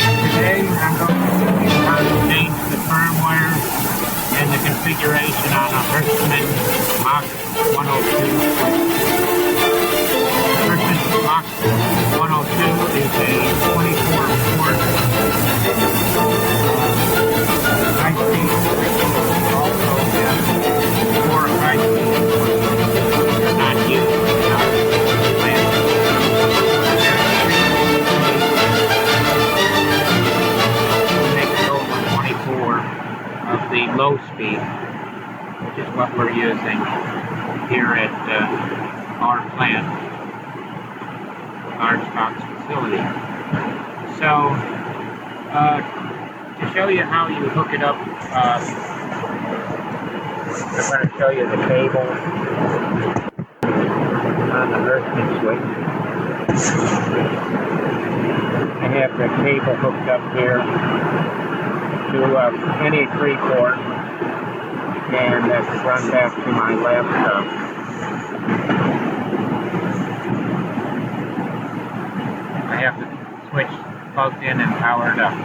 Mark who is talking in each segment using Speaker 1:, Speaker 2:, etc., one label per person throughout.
Speaker 1: Today I'm going to show you how to change the firmware and the configuration on a Hirschmann Mach 102 switch. Hirschmann Mach 102 is a 24-port high-speed switch. Also has 4 high-speed switches. They're not used in our plant. Of the low speed, which is what we're using here at our plant, our stocks facility. So, to show you how you hook it up, I'm going to show you the cable on the Hirschmann switch. I have the cable hooked up here to any 3-port, and that's run back to my laptop. I have the switch plugged in and powered up.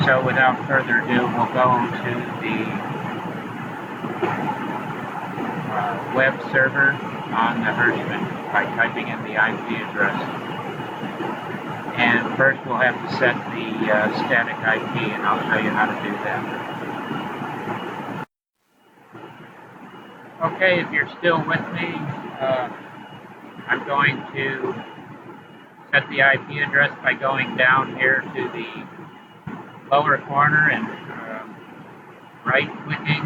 Speaker 1: So without further ado, we'll go to the web server on the Hirschmann by typing in the IP address. And first we'll have to set the static IP, and I'll show you how to do that. Okay, if you're still with me, I'm going to set the IP address by going down here to the lower corner and right-clicking.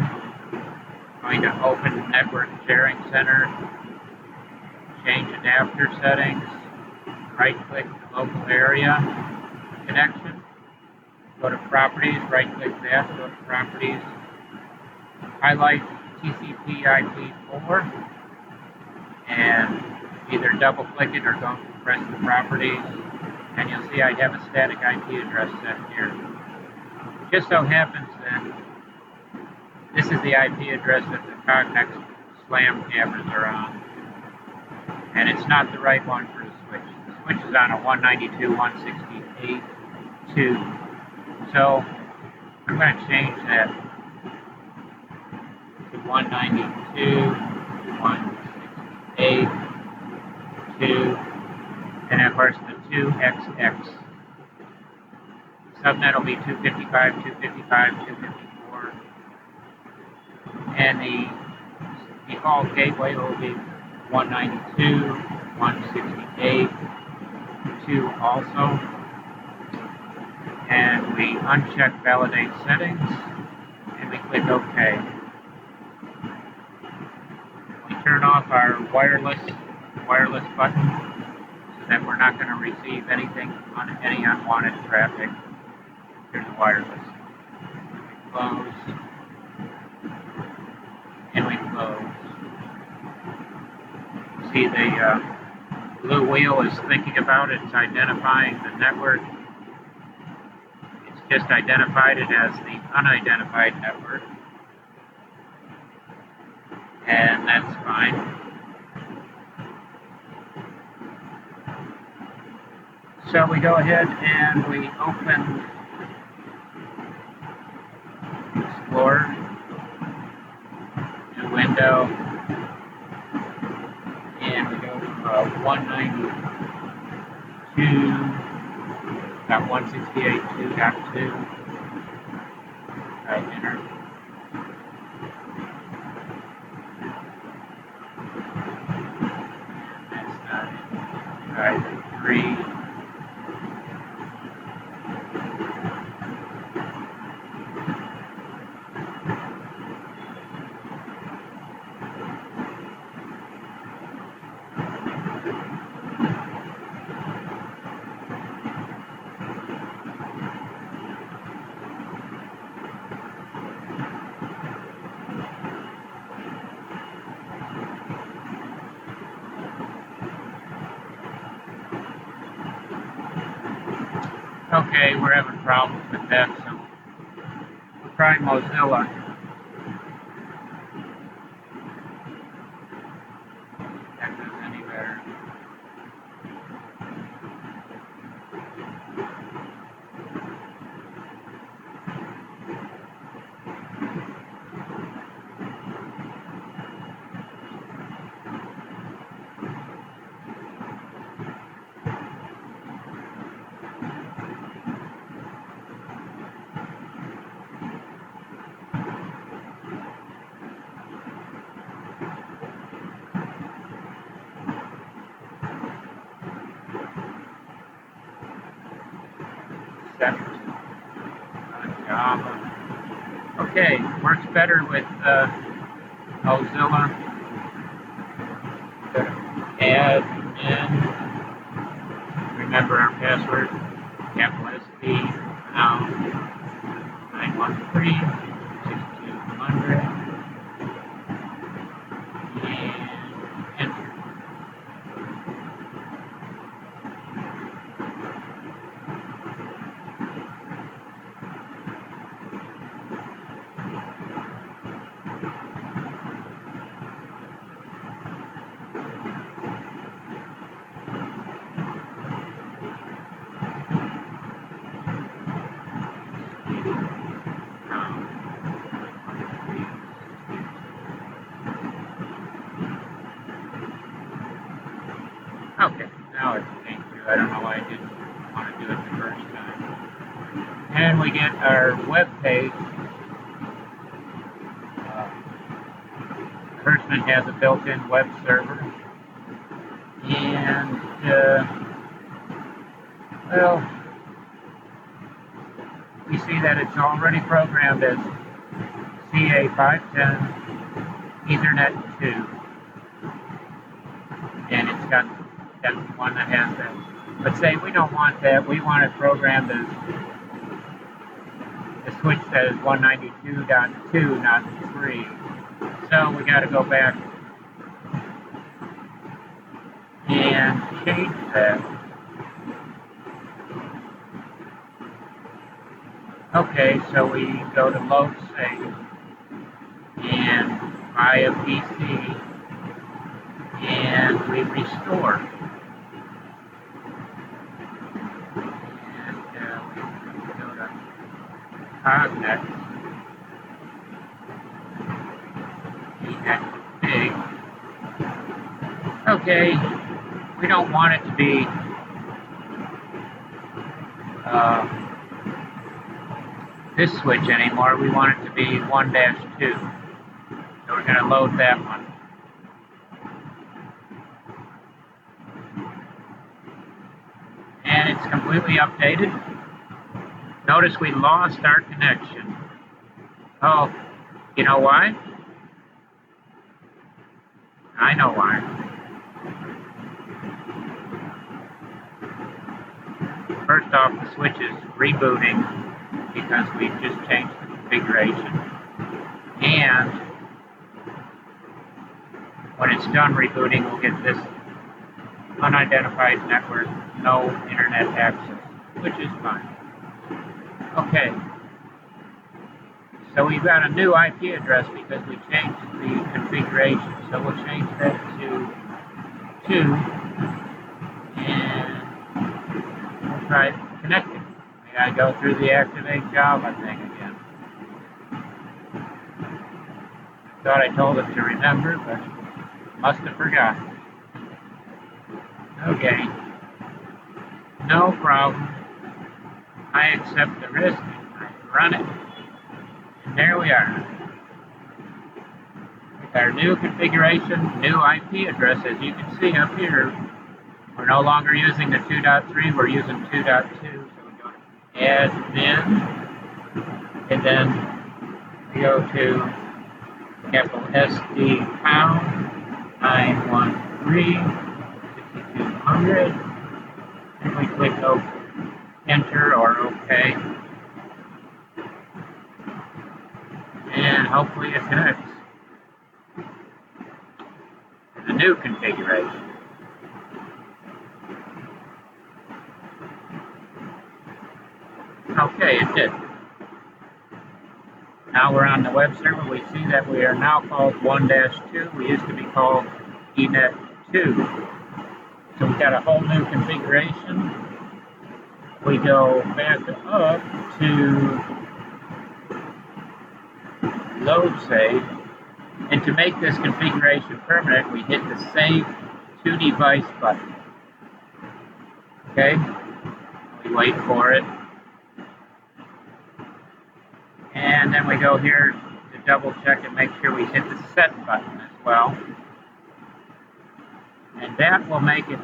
Speaker 1: I'm going to open Network Sharing Center, change adapter settings, right-click the local area connection, go to Properties, right-click that, go to Properties, highlight TCP IP4, and either double-click it or go press the Properties, and you'll see I have a static IP address set here. It just so happens that this is the IP address that the Cognex SLAM cameras are on, and it's not the right one for the switch. Which is on a 192.168.2. So I'm going to change that to 192.168.2, and of course the 2XX. Subnet will be 255, 255, 254, and the default gateway will be 192.168.2 also, and we uncheck validate settings and we click OK. We turn off our wireless button so that we're not going to receive anything on any unwanted traffic through the wireless. We close and we close. See the blue wheel is thinking about it. It's identifying the network. It's just identified it as the unidentified network. And that's fine. So we go ahead and we open Explorer, new window, and we go to 192.168.2.2. Enter. That's not it. Try 3. Okay, we're having problems with that, so we'll try Mozilla. That does any better. Centers. Java. Okay, works better with Mozilla. Go to admin. Remember our password. Capital SD. Now 913 6200 and enter. Okay, now it came through. I don't know why I didn't want to do it the first time. And we get our web page. Hirschmann has a built-in web server. And, well, we see that it's already programmed as CA510 Ethernet 2. And it's got one that has that. But say we don't want that. We want it programmed as the switch says 192.2, not 3. So we got to go back and change that. Okay, so we go to load save and buy a PC and we restore. And we go to connect. Big. Okay, we don't want it to be this switch anymore. We want it to be 1-2. So we're going to load that one. And it's completely updated. Notice we lost our connection. Oh, you know why? I know why. First off, the switch is rebooting because we just changed the configuration. And when it's done rebooting, we'll get this unidentified network, no internet access, which is fine. Okay. So we've got a new IP address because we changed the configuration. So we'll change that to 2 and we'll try connecting. We gotta go through the activate Java thing again. Thought I told it to remember, but must have forgotten. Okay. No problem. I accept the risk. I run it. And there we are. With our new configuration, new IP address, as you can see up here, we're no longer using the 2.3, we're using 2.2. So we go to admin, and then we go to capital SD pound 913 6200, and we click enter or OK. And hopefully it connects to the new configuration. Okay, it did. Now we're on the web server. We see that we are now called 1-2. We used to be called ENET 2. So we got a whole new configuration. We go back up to load save, and to make this configuration permanent, we hit the save to device button. Okay, we wait for it, and then we go here to double check and make sure we hit the set button as well, and that will make it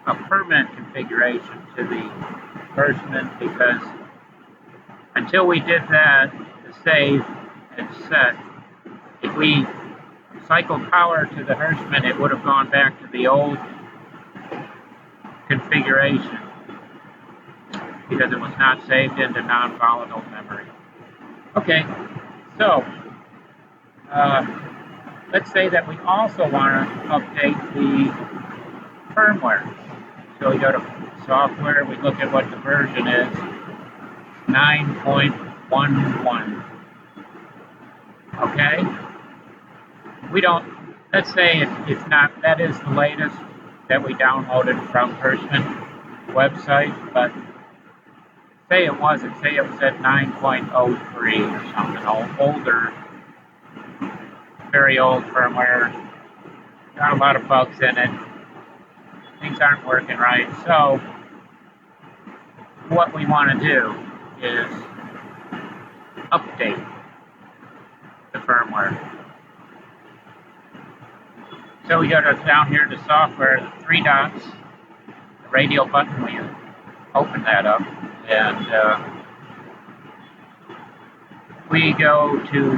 Speaker 1: a permanent configuration to the Hirschmann because Until we did that, the save and set, if we cycled power to the Hirschmann, it would have gone back to the old configuration because it was not saved into non-volatile memory. Okay, so let's say that we also want to update the firmware. So we go to software, we look at what the version is, 9.11. Okay? We don't, let's say it's not, that is the latest that we downloaded from Hirschmann website, but say it wasn't, say it was at 9.03 or something, older, very old firmware, got a lot of bugs in it, things aren't working right. So what we want to do is update the firmware. So we go down here to software, the three dots, the radial button, we open that up, and we go to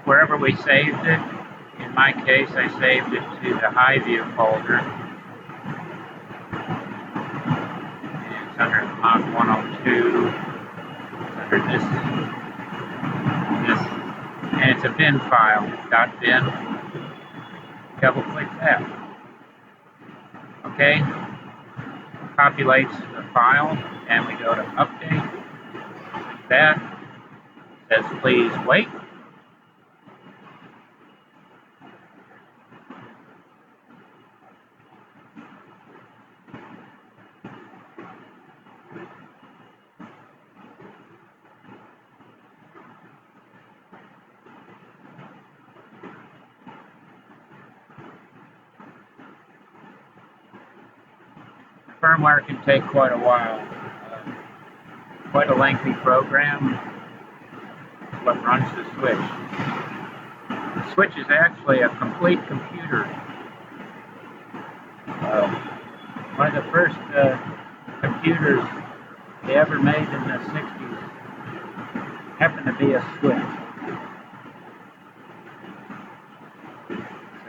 Speaker 1: wherever we saved it. In my case, I saved it to the High View folder. It's under Mod 102. It's under this, and it's a bin file, .bin. Double click that. Okay, populates the file, and we go to update. Like that. It says please wait. Firmware can take quite a while. Quite a lengthy program. What runs the switch. The switch is actually a complete computer. One of the first computers they ever made in the 60s happened to be a switch.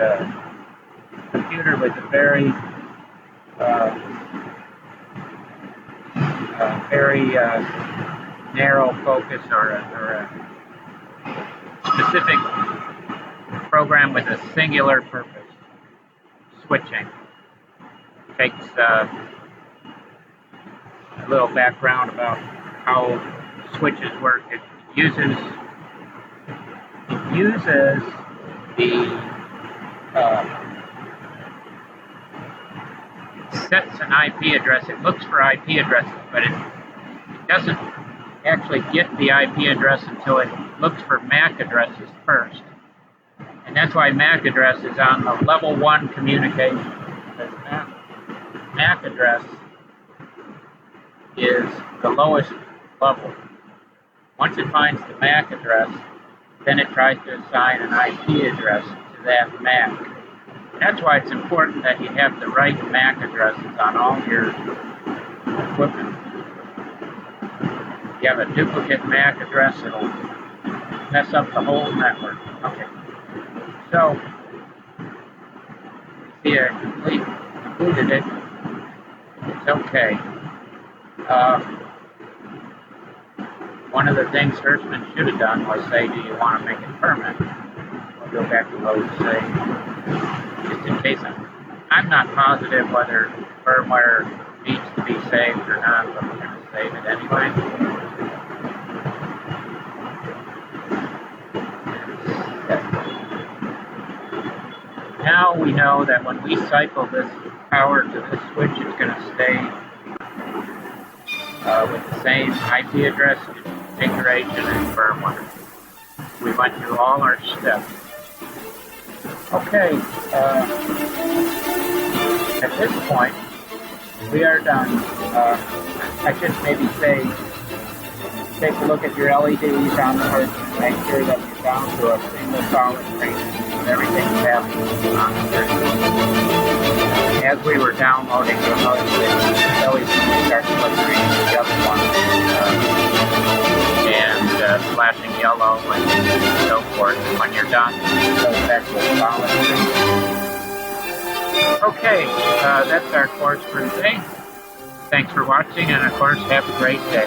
Speaker 1: It's a computer with a very narrow focus or a specific program with a singular purpose, switching. Takes a little background about how switches work. It uses the sets an IP address. It looks for IP addresses, but it doesn't actually get the IP address until it looks for MAC addresses first. And that's why MAC address is on the level 1 communication. Because MAC address is the lowest level. Once it finds the MAC address, then it tries to assign an IP address to that MAC. And that's why it's important that you have the right MAC addresses on all your equipment. If you have a duplicate MAC address, it'll mess up the whole network. Okay. So, see, I completed it. It's okay. One of the things Hirschmann should have done was say, do you want to make it permanent? We'll go back to load save. Just in case I'm not positive whether firmware needs to be saved or not, but we're going to save it anyway. Now we know that when we cycle this power to this switch, it's going to stay with the same IP address, configuration, and firmware. We went through all our steps. Okay, at this point, we are done. I should maybe say, take a look at your LEDs on the Hirschmann. Make sure that you're down to a single solid screen. Everything's happening on the Hirschmann. As we were downloading, you'll notice that the LEDs start flickering the other one. And flashing yellow and so forth. And when you're done, go back to the solid state. Okay, that's our course for today. Thanks for watching, and of course, have a great day.